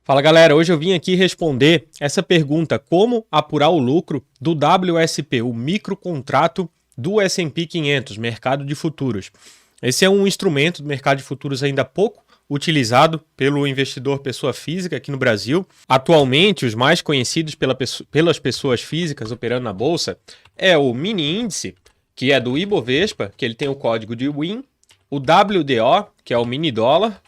Fala galera, hoje eu vim aqui responder essa pergunta: como apurar o lucro do WSP, o microcontrato do S&P 500, mercado de futuros. Esse é um instrumento do mercado de futuros ainda pouco utilizado pelo investidor pessoa física aqui no Brasil. Atualmente, os mais conhecidos pelas pessoas físicas operando na bolsa é o mini índice, que é do Ibovespa, que ele tem o código de WIN, o WDO, que é o mini dólar.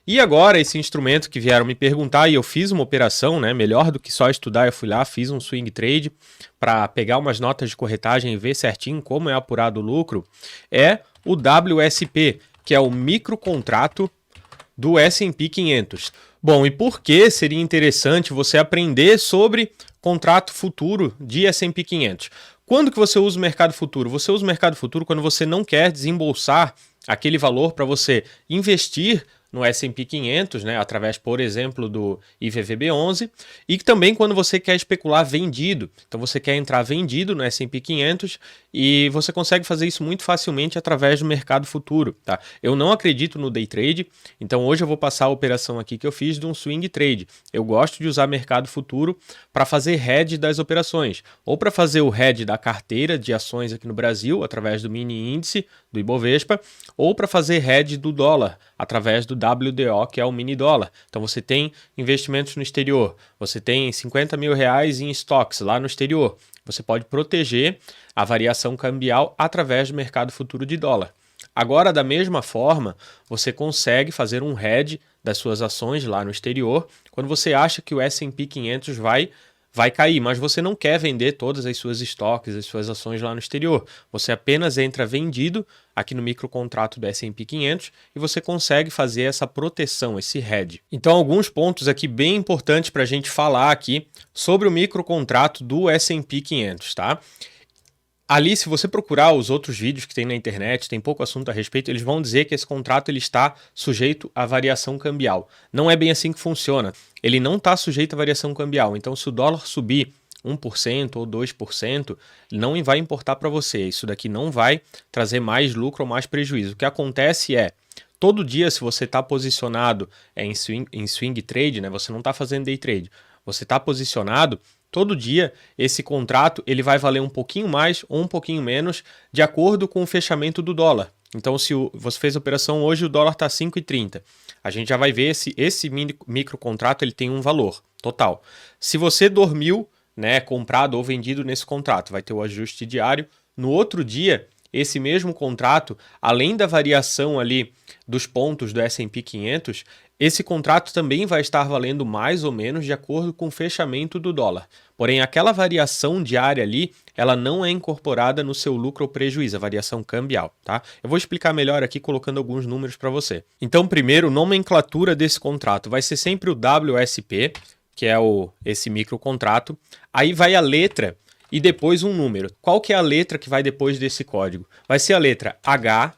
E agora esse instrumento que vieram me perguntar, e eu fiz uma operação, né, melhor do que só estudar, eu fui lá, fiz um swing trade para pegar umas notas de corretagem e ver certinho como é apurado o lucro, é o WSP, que é o microcontrato do S&P 500. Bom, e por que seria interessante você aprender sobre contrato futuro de S&P 500? Quando que você usa o mercado futuro? Você usa o mercado futuro quando você não quer desembolsar aquele valor para você investir no S&P 500, né, através, por exemplo, do IVVB11, e também quando você quer especular vendido. Então você quer entrar vendido no S&P 500 e você consegue fazer isso muito facilmente através do mercado futuro, tá? Eu não acredito no day trade, então hoje eu vou passar a operação aqui que eu fiz de um swing trade. Eu gosto de usar mercado futuro para fazer hedge das operações, ou para fazer o hedge da carteira de ações aqui no Brasil, através do mini índice do Ibovespa, ou para fazer hedge do dólar, através do WDO, que é o mini dólar. Então você tem investimentos no exterior, você tem 50 mil reais em estoques lá no exterior. Você pode proteger a variação cambial através do mercado futuro de dólar. Agora, da mesma forma, você consegue fazer um hedge das suas ações lá no exterior quando você acha que o S&P 500 vai cair, mas você não quer vender todas as suas estoques, as suas ações lá no exterior. Você apenas entra vendido aqui no microcontrato do S&P 500 e você consegue fazer essa proteção, esse hedge. Então, alguns pontos aqui bem importantes para a gente falar aqui sobre o microcontrato do S&P 500, tá? Ali, se você procurar os outros vídeos que tem na internet, tem pouco assunto a respeito, eles vão dizer que esse contrato ele está sujeito à variação cambial. Não é bem assim que funciona. Ele não está sujeito à variação cambial. Então, se o dólar subir 1% ou 2%, não vai importar para você. Isso daqui não vai trazer mais lucro ou mais prejuízo. O que acontece é, todo dia, se você está posicionado em swing trade, né, você não está fazendo day trade, você está posicionado, todo dia esse contrato ele vai valer um pouquinho mais ou um pouquinho menos de acordo com o fechamento do dólar. Então, se você fez a operação hoje, o dólar está 5,30. A gente já vai ver se esse microcontrato ele tem um valor total. Se você dormiu, né, comprado ou vendido nesse contrato, vai ter o ajuste diário. No outro dia, esse mesmo contrato, além da variação ali dos pontos do S&P 500, esse contrato também vai estar valendo mais ou menos de acordo com o fechamento do dólar. Porém, aquela variação diária ali, ela não é incorporada no seu lucro ou prejuízo, a variação cambial, tá? Eu vou explicar melhor aqui colocando alguns números para você. Então, primeiro, nomenclatura desse contrato vai ser sempre o WSP, que é esse microcontrato. Aí vai a letra e depois um número. Qual que é a letra que vai depois desse código? Vai ser a letra H,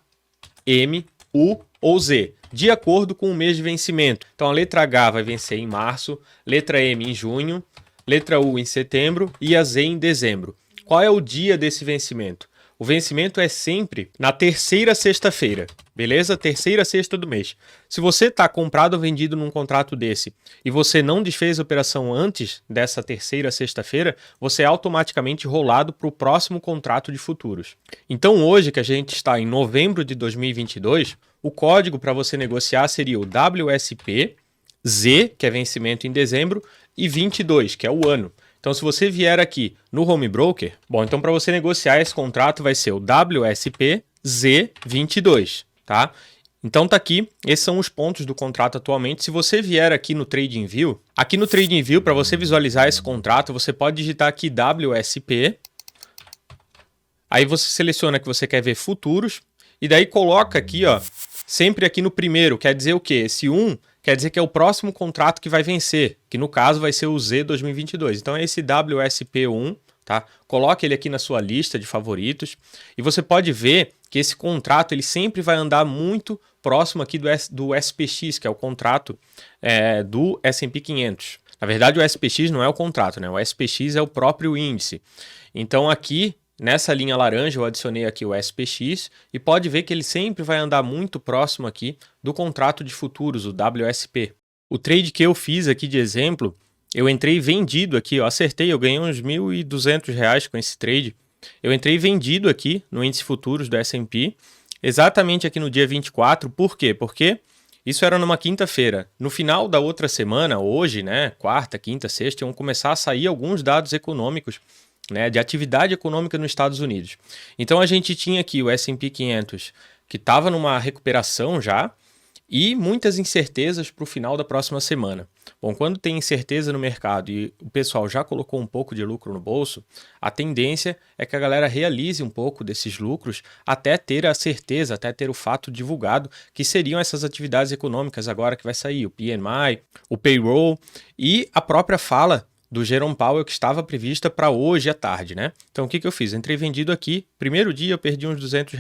M, U ou Z, de acordo com o mês de vencimento. Então a letra H vai vencer em março, letra M em junho, letra U em setembro e a Z em dezembro. Qual é o dia desse vencimento? O vencimento é sempre na terceira sexta-feira, beleza? Terceira sexta do mês. Se você está comprado ou vendido num contrato desse e você não desfez a operação antes dessa terceira sexta-feira, você é automaticamente rolado para o próximo contrato de futuros. Então hoje, que a gente está em novembro de 2022, o código para você negociar seria o WSP, Z, que é vencimento em dezembro, e 22, que é o ano. Então, se você vier aqui no Home Broker, bom, então para você negociar esse contrato vai ser o WSP Z22, tá? Então tá aqui, esses são os pontos do contrato atualmente. Se você vier aqui no TradingView, para você visualizar esse contrato, você pode digitar aqui WSP, aí você seleciona que você quer ver futuros, e daí coloca aqui, ó, sempre aqui no primeiro, quer dizer o quê? Esse 1 quer dizer que é o próximo contrato que vai vencer, que no caso vai ser o Z 2022. Então é esse WSP1, tá? Coloque ele aqui na sua lista de favoritos e você pode ver que esse contrato ele sempre vai andar muito próximo aqui do SPX, que é o contrato do S&P 500. Na verdade, o SPX não é o contrato, né? O SPX é o próprio índice. Então aqui, nessa linha laranja, eu adicionei aqui o SPX e pode ver que ele sempre vai andar muito próximo aqui do contrato de futuros, o WSP. O trade que eu fiz aqui de exemplo, eu entrei vendido aqui, eu acertei, eu ganhei uns R$ 1.200 com esse trade. Eu entrei vendido aqui no índice futuros do S&P, exatamente aqui no dia 24. Por quê? Porque isso era numa quinta-feira. No final da outra semana, hoje, né, quarta, quinta, sexta, iam começar a sair alguns dados econômicos, né, de atividade econômica nos Estados Unidos. Então a gente tinha aqui o S&P 500 que estava numa recuperação já, e muitas incertezas para o final da próxima semana. Bom, quando tem incerteza no mercado e o pessoal já colocou um pouco de lucro no bolso, a tendência é que a galera realize um pouco desses lucros até ter a certeza, até ter o fato divulgado que seriam essas atividades econômicas agora que vai sair, o PMI, o payroll e a própria fala do Jerome Powell que estava prevista para hoje à tarde, né? Então o que eu fiz? Entrei vendido aqui, primeiro dia eu perdi uns R$ 200,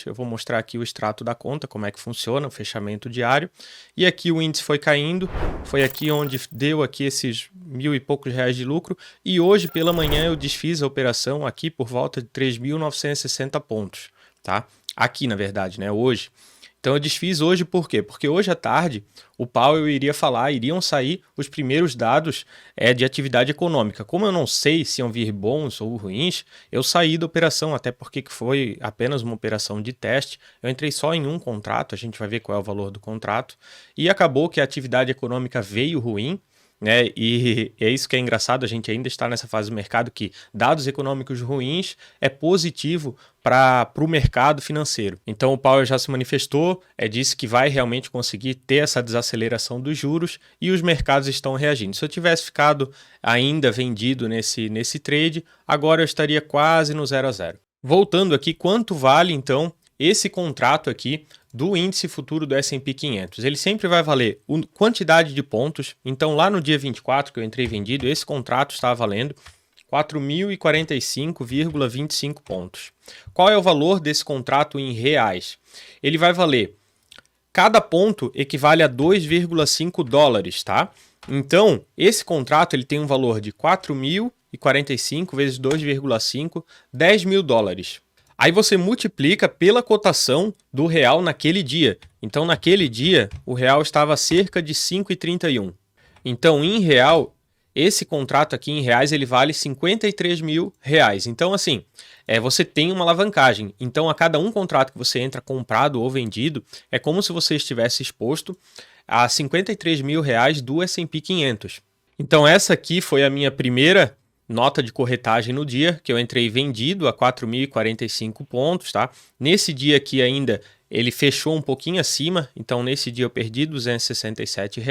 eu vou mostrar aqui o extrato da conta, como é que funciona, o fechamento diário, e aqui o índice foi caindo, foi aqui onde deu aqui esses R$ 1.000 e poucos de lucro, e hoje pela manhã eu desfiz a operação aqui por volta de 3.960 pontos, tá? Aqui na verdade, né? Hoje. Então eu desfiz hoje por quê? Porque hoje à tarde o Powell iria falar, iriam sair os primeiros dados de atividade econômica. Como eu não sei se iam vir bons ou ruins, eu saí da operação, até porque foi apenas uma operação de teste. Eu entrei só em um contrato, a gente vai ver qual é o valor do contrato. E acabou que a atividade econômica veio ruim, né? E é isso que é engraçado, a gente ainda está nessa fase do mercado que dados econômicos ruins é positivo para o mercado financeiro. Então o Powell já se manifestou, disse que vai realmente conseguir ter essa desaceleração dos juros e os mercados estão reagindo. Se eu tivesse ficado ainda vendido nesse trade, agora eu estaria quase no 0 a 0. Voltando aqui, quanto vale então esse contrato aqui do índice futuro do S&P 500? Ele sempre vai valer quantidade de pontos. Então lá no dia 24 que eu entrei vendido, esse contrato estava valendo 4.045,25 pontos. Qual é o valor desse contrato em reais? Ele vai valer, cada ponto equivale a 2,5 dólares, tá? Então, esse contrato ele tem um valor de 4.045 vezes 2,5, 10 mil dólares. Aí você multiplica pela cotação do real naquele dia. Então, naquele dia, o real estava cerca de 5,31. Então, em real, esse contrato aqui em reais, ele vale 53 mil reais. Então, assim, você tem uma alavancagem. Então, a cada um contrato que você entra comprado ou vendido, é como se você estivesse exposto a 53 mil reais do S&P 500. Então, essa aqui foi a minha primeira nota de corretagem no dia, que eu entrei vendido a 4.045 pontos, tá? Nesse dia aqui ainda, ele fechou um pouquinho acima, então nesse dia eu perdi R$ 267.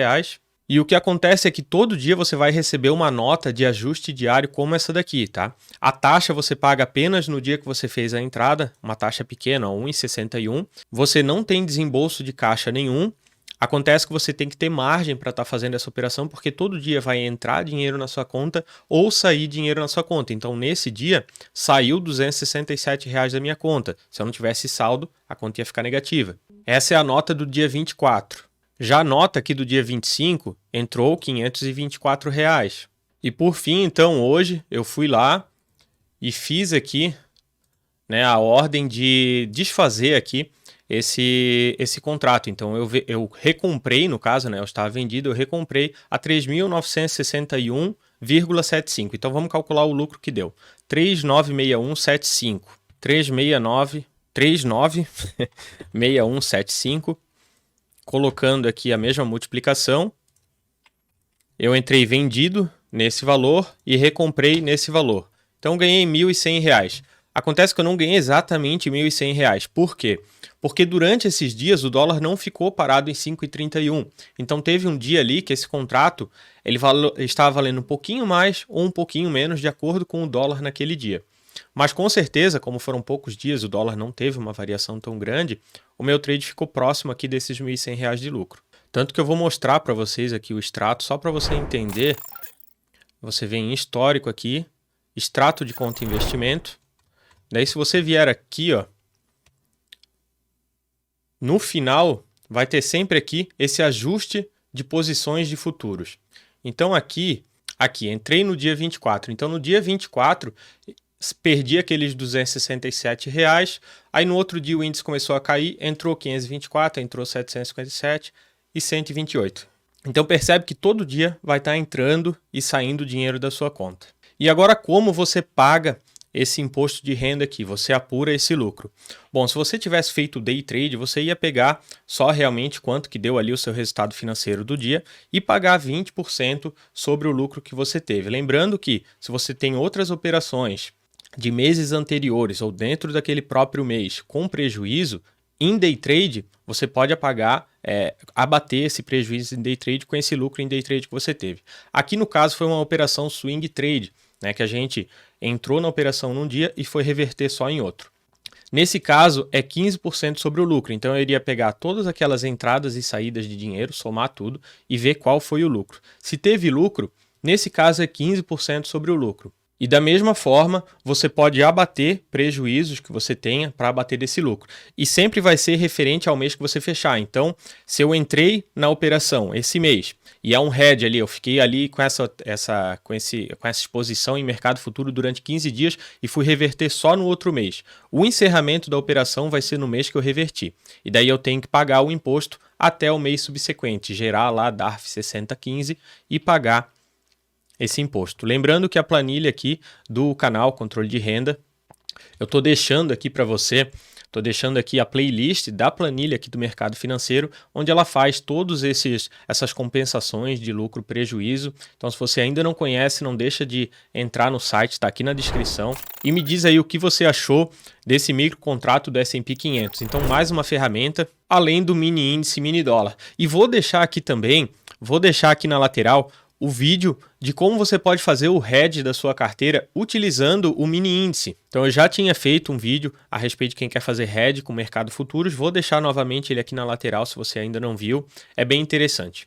E o que acontece é que todo dia você vai receber uma nota de ajuste diário como essa daqui, tá? A taxa você paga apenas no dia que você fez a entrada, uma taxa pequena, 1,61. Você não tem desembolso de caixa nenhum. Acontece que você tem que ter margem para estar fazendo essa operação, porque todo dia vai entrar dinheiro na sua conta ou sair dinheiro na sua conta. Então, nesse dia, saiu R$ 267 da minha conta. Se eu não tivesse saldo, a conta ia ficar negativa. Essa é a nota do dia 24. Já a nota aqui do dia 25 entrou R$ 524. E por fim, então, hoje eu fui lá e fiz aqui, né, a ordem de desfazer aqui esse contrato. Então eu recomprei, no caso, né, eu estava vendido, eu recomprei a 3.961,75. Então vamos calcular o lucro que deu. 3.96175. 3.96175. Colocando aqui a mesma multiplicação, eu entrei vendido nesse valor e recomprei nesse valor. Então ganhei R$ 1.100. Acontece que eu não ganhei exatamente R$ 1.100. Por quê? Porque durante esses dias o dólar não ficou parado em 5,31. Então teve um dia ali que esse contrato ele estava valendo um pouquinho mais ou um pouquinho menos de acordo com o dólar naquele dia. Mas com certeza, como foram poucos dias, o dólar não teve uma variação tão grande, o meu trade ficou próximo aqui desses R$ 1.100 de lucro. Tanto que eu vou mostrar para vocês aqui o extrato, só para você entender. Você vem em histórico aqui, extrato de conta investimento. Daí se você vier aqui, ó, no final vai ter sempre aqui esse ajuste de posições de futuros. Então aqui entrei no dia 24. Então no dia 24 perdi aqueles R$ 267. Aí no outro dia o índice começou a cair, entrou 524, entrou 757 e 128. Então percebe que todo dia vai estar entrando e saindo dinheiro da sua conta. E agora como você paga esse imposto de renda aqui? Você apura esse lucro. Bom, se você tivesse feito day trade, você ia pegar só realmente quanto que deu ali o seu resultado financeiro do dia e pagar 20% sobre o lucro que você teve. Lembrando que se você tem outras operações de meses anteriores ou dentro daquele próprio mês com prejuízo, em day trade, você pode abater esse prejuízo em day trade com esse lucro em day trade que você teve. Aqui no caso foi uma operação swing trade, né, que a gente entrou na operação num dia e foi reverter só em outro. Nesse caso é 15% sobre o lucro, então eu iria pegar todas aquelas entradas e saídas de dinheiro, somar tudo e ver qual foi o lucro. Se teve lucro, nesse caso é 15% sobre o lucro. E da mesma forma, você pode abater prejuízos que você tenha para abater desse lucro. E sempre vai ser referente ao mês que você fechar. Então, se eu entrei na operação esse mês e é um hedge ali, eu fiquei ali com essa exposição em mercado futuro durante 15 dias e fui reverter só no outro mês. O encerramento da operação vai ser no mês que eu reverti. E daí eu tenho que pagar o imposto até o mês subsequente, gerar lá DARF 6015 e pagar esse imposto. Lembrando que a planilha aqui do canal Controle de Renda, eu estou deixando aqui para você, estou deixando aqui a playlist da planilha aqui do mercado financeiro, onde ela faz todas essas compensações de lucro prejuízo. Então, se você ainda não conhece, não deixa de entrar no site, está aqui na descrição, e me diz aí o que você achou desse microcontrato do S&P 500. Então, mais uma ferramenta, além do mini índice, mini dólar. E vou deixar aqui na lateral, o vídeo de como você pode fazer o hedge da sua carteira utilizando o mini índice. Então eu já tinha feito um vídeo a respeito de quem quer fazer hedge com o mercado futuros, vou deixar novamente ele aqui na lateral se você ainda não viu, é bem interessante.